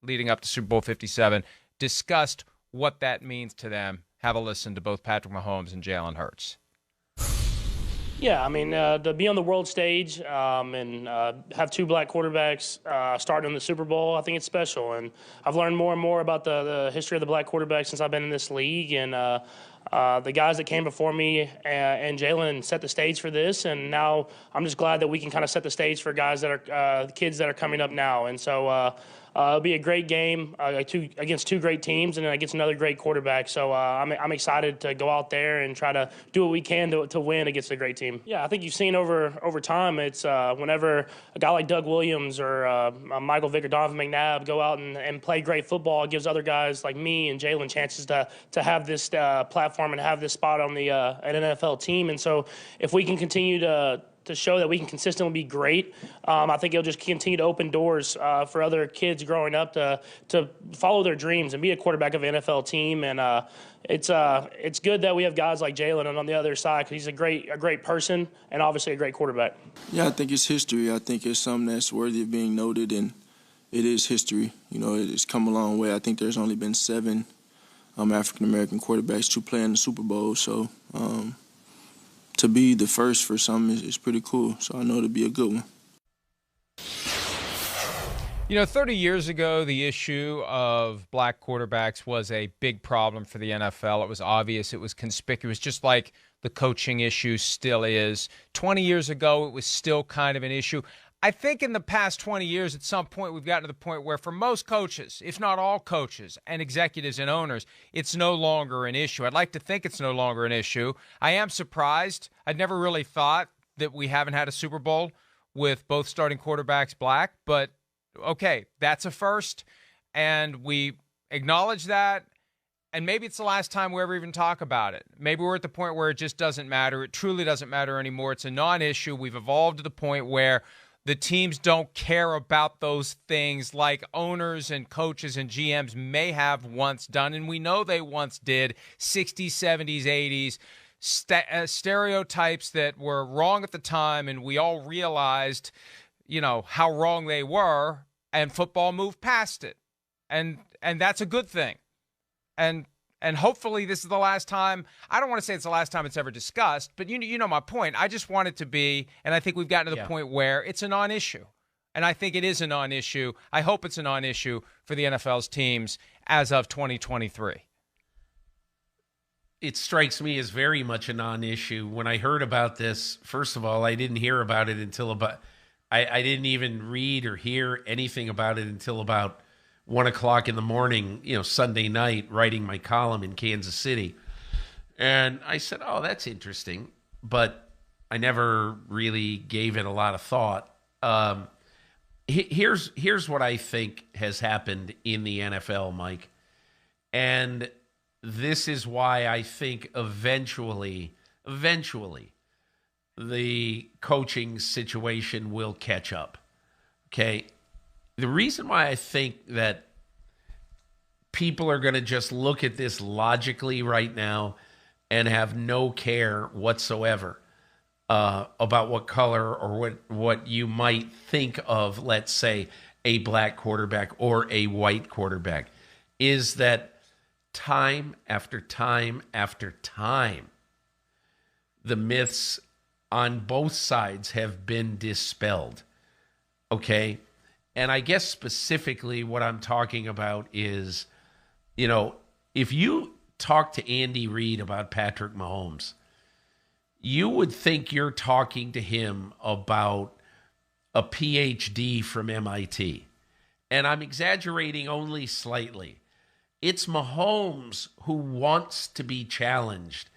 leading up to Super Bowl 57, discussed what that means to them. Have a listen to both Patrick Mahomes and Jalen Hurts. Yeah, I mean, to be on the world stage and have two black quarterbacks starting in the Super Bowl, I think it's special. And I've learned more and more about the history of the black quarterback since I've been in this league. And the guys that came before me and Jalen set the stage for this. And now I'm just glad that we can kind of set the stage for guys that are kids that are coming up now. And so it'll be a great game against two great teams and then against another great quarterback. So I'm excited to go out there and try to do what we can to win against a great team. Yeah, I think you've seen over time, it's whenever a guy like Doug Williams or Michael Vick or Donovan McNabb go out and play great football, it gives other guys like me and Jalen chances to have this platform and have this spot on an NFL team. And so if we can continue to show that we can consistently be great, I think it'll just continue to open doors for other kids growing up to follow their dreams and be a quarterback of an NFL team. And it's good that we have guys like Jalen on the other side because he's a great person and obviously a great quarterback. Yeah, I think it's history. I think it's something that's worthy of being noted, and it is history. You know, it's come a long way. I think there's only been 7 African-American quarterbacks to play in the Super Bowl, so to be the first for some is pretty cool. So I know it'll be a good one. 30 years ago, the issue of black quarterbacks was a big problem for the NFL. It was obvious. It was conspicuous, just like the coaching issue still is. 20 years ago, it was still kind of an issue. I think in the past 20 years, at some point, we've gotten to the point where for most coaches, if not all coaches and executives and owners, it's no longer an issue. I'd like to think it's no longer an issue. I am surprised. I'd never really thought that we haven't had a Super Bowl with both starting quarterbacks black, but okay, that's a first, and we acknowledge that, and maybe it's the last time we ever even talk about it. Maybe we're at the point where it just doesn't matter. It truly doesn't matter anymore. It's a non-issue. We've evolved to the point where the teams don't care about those things like owners and coaches and GMs may have once done, and we know they once did, 60s, 70s, 80s, stereotypes that were wrong at the time, and we all realized, how wrong they were, and football moved past it. And that's a good thing. And hopefully this is the last time. I don't want to say it's the last time it's ever discussed, but you know my point. I just want it to be, and I think we've gotten to the point where it's a non-issue. And I think it is a non-issue. I hope it's a non-issue for the NFL's teams as of 2023. It strikes me as very much a non-issue. When I heard about this, first of all, I didn't hear about it until about, I didn't even read or hear anything about it until about 1 o'clock in the morning, Sunday night, writing my column in Kansas City. And I said, oh, that's interesting. But I never really gave it a lot of thought. Here's what I think has happened in the NFL, Mike. And this is why I think eventually, the coaching situation will catch up. Okay? The reason why I think that people are going to just look at this logically right now and have no care whatsoever about what color or what you might think of, let's say, a black quarterback or a white quarterback, is that time after time after time, the myths on both sides have been dispelled. Okay? And I guess specifically what I'm talking about is, if you talk to Andy Reid about Patrick Mahomes, you would think you're talking to him about a PhD from MIT. And I'm exaggerating only slightly. It's Mahomes who wants to be challenged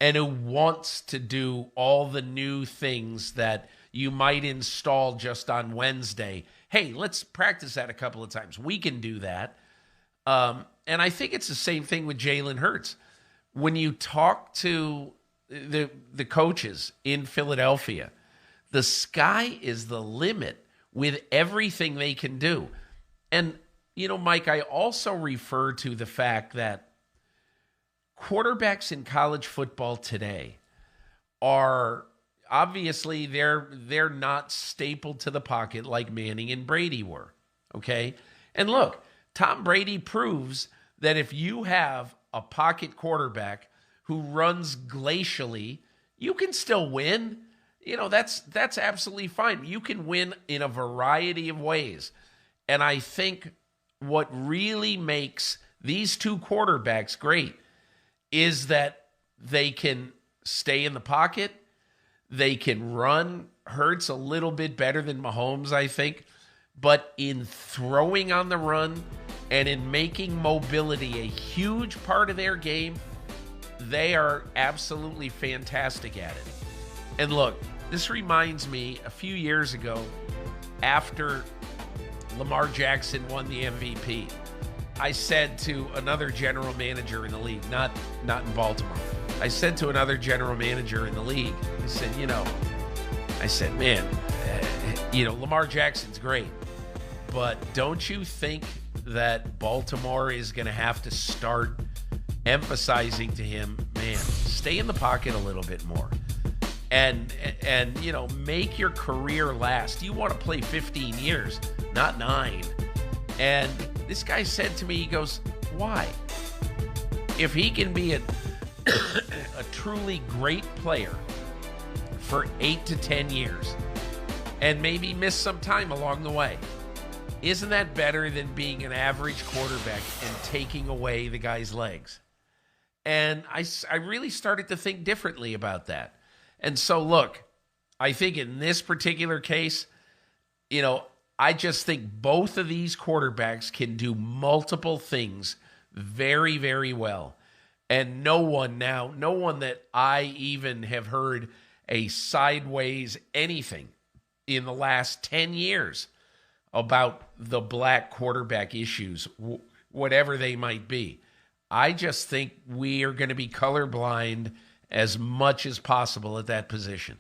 and who wants to do all the new things that you might install just on Wednesday. Hey, let's practice that a couple of times. We can do that. And I think it's the same thing with Jalen Hurts. When you talk to the coaches in Philadelphia, the sky is the limit with everything they can do. And, Mike, I also refer to the fact that quarterbacks in college football today are obviously they're not stapled to the pocket like Manning and Brady were, okay? And look, Tom Brady proves that if you have a pocket quarterback who runs glacially, you can still win. That's absolutely fine. You can win in a variety of ways. And I think what really makes these two quarterbacks great is that they can stay in the pocket. They can run. Hurts a little bit better than Mahomes, I think. But in throwing on the run and in making mobility a huge part of their game, they are absolutely fantastic at it. And look, this reminds me a few years ago after Lamar Jackson won the MVP. I said to another general manager in the league, not in Baltimore. I said to another general manager in the league, I said, man, Lamar Jackson's great, but don't you think that Baltimore is going to have to start emphasizing to him, man, stay in the pocket a little bit more and make your career last. You want to play 15 years, not 9. And this guy said to me, he goes, why? If he can be a truly great player for 8 to 10 years and maybe miss some time along the way, isn't that better than being an average quarterback and taking away the guy's legs? And I really started to think differently about that. And so, look, I think in this particular case, I just think both of these quarterbacks can do multiple things very, very well. And no one that I even have heard a sideways anything in the last 10 years about the black quarterback issues, whatever they might be. I just think we are going to be colorblind as much as possible at that position.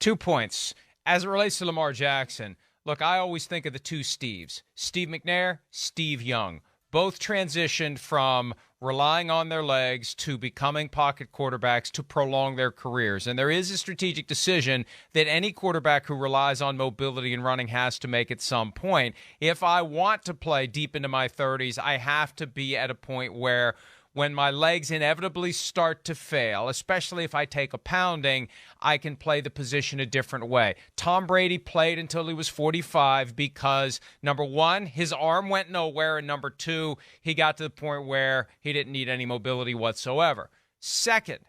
2 points. As it relates to Lamar Jackson, look, I always think of the two Steves, Steve McNair, Steve Young. Both transitioned from relying on their legs to becoming pocket quarterbacks to prolong their careers. And there is a strategic decision that any quarterback who relies on mobility and running has to make at some point. If I want to play deep into my 30s, I have to be at a point where when my legs inevitably start to fail, especially if I take a pounding, I can play the position a different way. Tom Brady played until he was 45 because, number one, his arm went nowhere, and number two, he got to the point where he didn't need any mobility whatsoever. Second,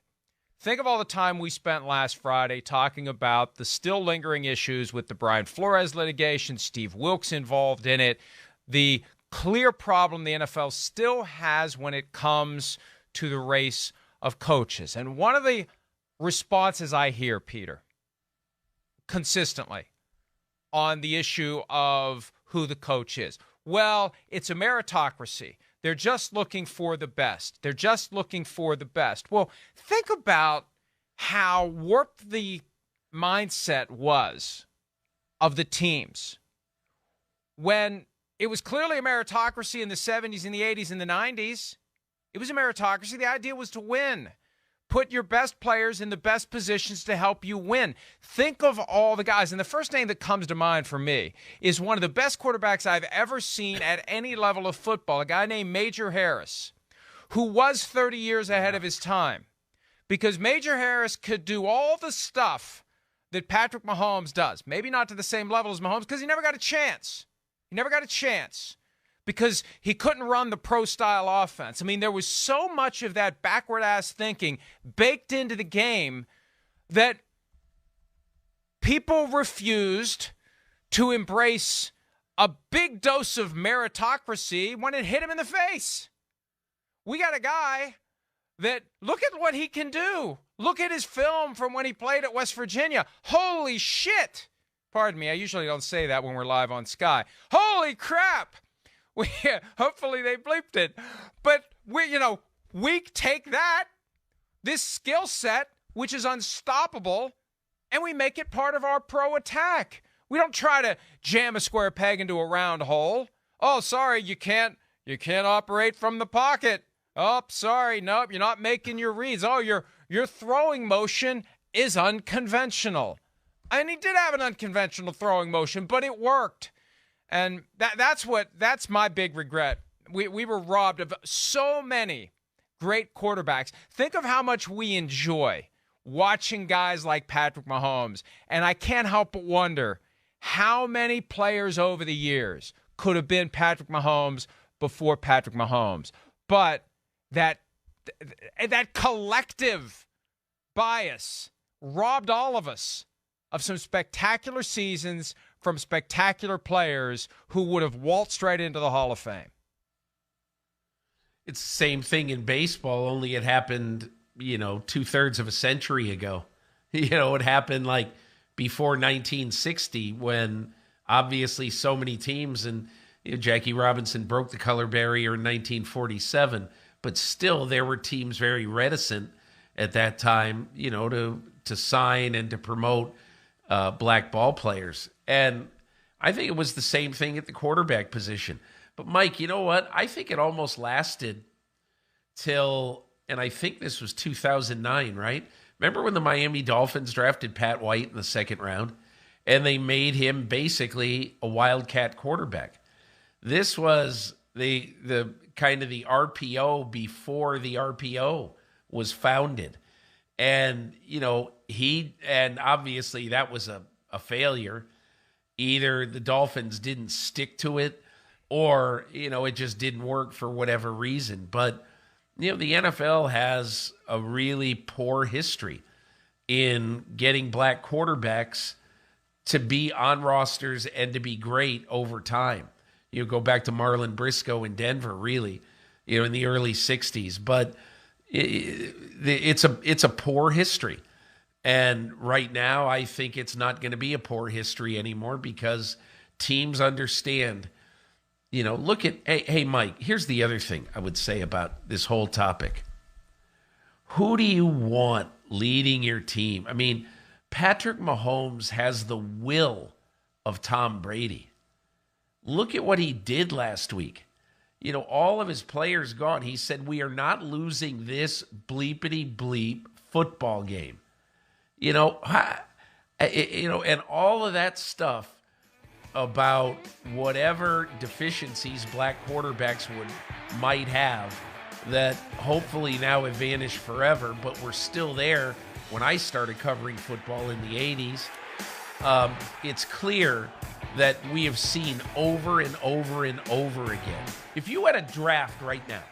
think of all the time we spent last Friday talking about the still lingering issues with the Brian Flores litigation, Steve Wilkes involved in it, the clear problem the NFL still has when it comes to the race of coaches. And one of the responses I hear, Peter, consistently on the issue of who the coach is, well, it's a meritocracy. They're just looking for the best. They're just looking for the best. Well, think about how warped the mindset was of the teams when it was clearly a meritocracy in the 70s and the 80s and the 90s. It was a meritocracy. The idea was to win. Put your best players in the best positions to help you win. Think of all the guys. And the first name that comes to mind for me is one of the best quarterbacks I've ever seen at any level of football, a guy named Major Harris, who was 30 years ahead of his time. Because Major Harris could do all the stuff that Patrick Mahomes does. Maybe not to the same level as Mahomes because he never got a chance. He never got a chance because he couldn't run the pro-style offense. I mean, there was so much of that backward-ass thinking baked into the game that people refused to embrace a big dose of meritocracy when it hit him in the face. We got a guy that, look at what he can do. Look at his film from when he played at West Virginia. Holy shit. Pardon me, I usually don't say that when we're live on Sky. Holy crap! Hopefully they bleeped it. But we take that, this skill set, which is unstoppable, and we make it part of our pro attack. We don't try to jam a square peg into a round hole. Oh, sorry, you can't operate from the pocket. Oh, sorry, nope, you're not making your reads. Oh, your throwing motion is unconventional. And he did have an unconventional throwing motion, but it worked. And that's my big regret. We were robbed of so many great quarterbacks. Think of how much we enjoy watching guys like Patrick Mahomes. And I can't help but wonder how many players over the years could have been Patrick Mahomes before Patrick Mahomes. But that collective bias robbed all of us of some spectacular seasons from spectacular players who would have waltzed right into the Hall of Fame. It's the same thing in baseball, only it happened, 2/3 of a century ago. It happened like before 1960 when obviously so many teams, and Jackie Robinson broke the color barrier in 1947, but still there were teams very reticent at that time, to sign and to promote black ball players. And I think it was the same thing at the quarterback position. But Mike, you know what? I think it almost lasted till, and I think this was 2009, right? Remember when the Miami Dolphins drafted Pat White in the second round and they made him basically a wildcat quarterback? This was the kind of the RPO before the RPO was founded. And, and obviously that was a failure. Either the Dolphins didn't stick to it or, it just didn't work for whatever reason. But, the NFL has a really poor history in getting black quarterbacks to be on rosters and to be great over time. Go back to Marlon Briscoe in Denver, really, in the early 60s. But it's a poor history. And right now, I think it's not going to be a poor history anymore because teams understand, look at, hey, Mike, here's the other thing I would say about this whole topic. Who do you want leading your team? I mean, Patrick Mahomes has the will of Tom Brady. Look at what he did last week. All of his players gone. He said, we are not losing this bleepity bleep football game. And all of that stuff about whatever deficiencies black quarterbacks might have that hopefully now have vanished forever, but were still there when I started covering football in the 80s. It's clear that we have seen over and over and over again. If you had a draft right now,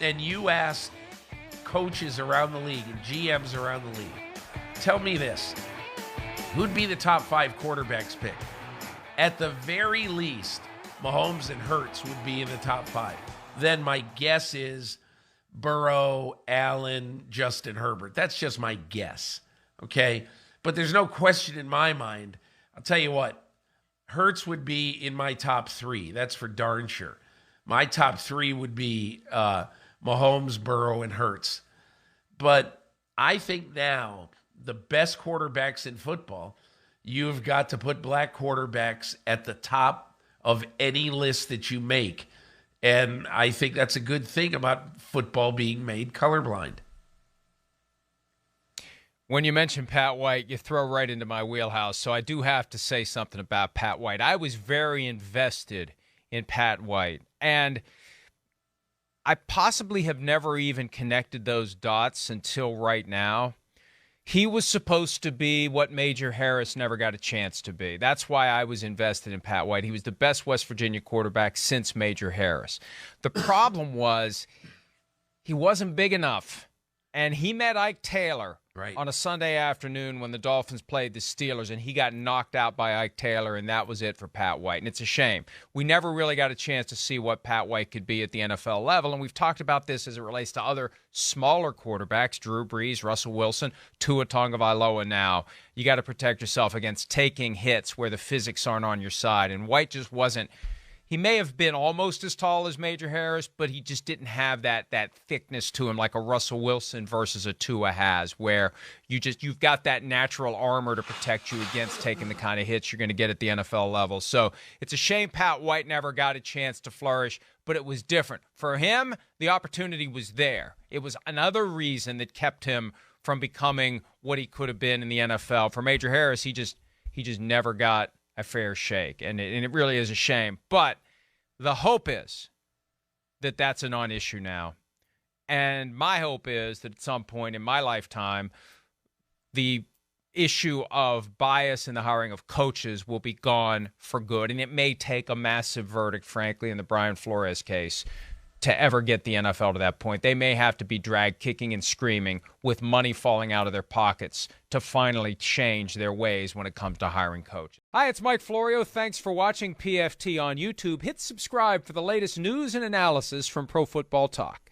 and you asked coaches around the league and GMs around the league, tell me this, who'd be the top 5 quarterbacks picked? At the very least, Mahomes and Hurts would be in the top 5. Then my guess is Burrow, Allen, Justin Herbert. That's just my guess, okay? But there's no question in my mind. I'll tell you what, Hurts would be in my top 3. That's for darn sure. My top 3 would be Mahomes, Burrow, and Hurts. But I think now the best quarterbacks in football, you've got to put black quarterbacks at the top of any list that you make. And I think that's a good thing about football being made colorblind. When you mention Pat White, you throw right into my wheelhouse. So I do have to say something about Pat White. I was very invested in Pat White. And I possibly have never even connected those dots until right now. He was supposed to be what Major Harris never got a chance to be. That's why I was invested in Pat White. He was the best West Virginia quarterback since Major Harris. The problem was he wasn't big enough. And he met Ike Taylor on a Sunday afternoon when the Dolphins played the Steelers, and he got knocked out by Ike Taylor, and that was it for Pat White. And it's a shame. We never really got a chance to see what Pat White could be at the NFL level, and we've talked about this as it relates to other smaller quarterbacks, Drew Brees, Russell Wilson, Tua Tagovailoa now. You got to protect yourself against taking hits where the physics aren't on your side, and White just wasn't. He may have been almost as tall as Major Harris, but he just didn't have that thickness to him like a Russell Wilson versus a Tua has, where you've got that natural armor to protect you against taking the kind of hits you're going to get at the NFL level. So it's a shame Pat White never got a chance to flourish, but it was different. For him, the opportunity was there. It was another reason that kept him from becoming what he could have been in the NFL. For Major Harris, he just never got a fair shake. And it really is a shame. But the hope is that that's a non-issue now. And my hope is that at some point in my lifetime, the issue of bias in the hiring of coaches will be gone for good. And it may take a massive verdict, frankly, in the Brian Flores case to ever get the NFL to that point. They may have to be dragged kicking and screaming with money falling out of their pockets to finally change their ways when it comes to hiring coaches. Hi, it's Mike Florio. Thanks for watching PFT on YouTube. Hit subscribe for the latest news and analysis from Pro Football Talk.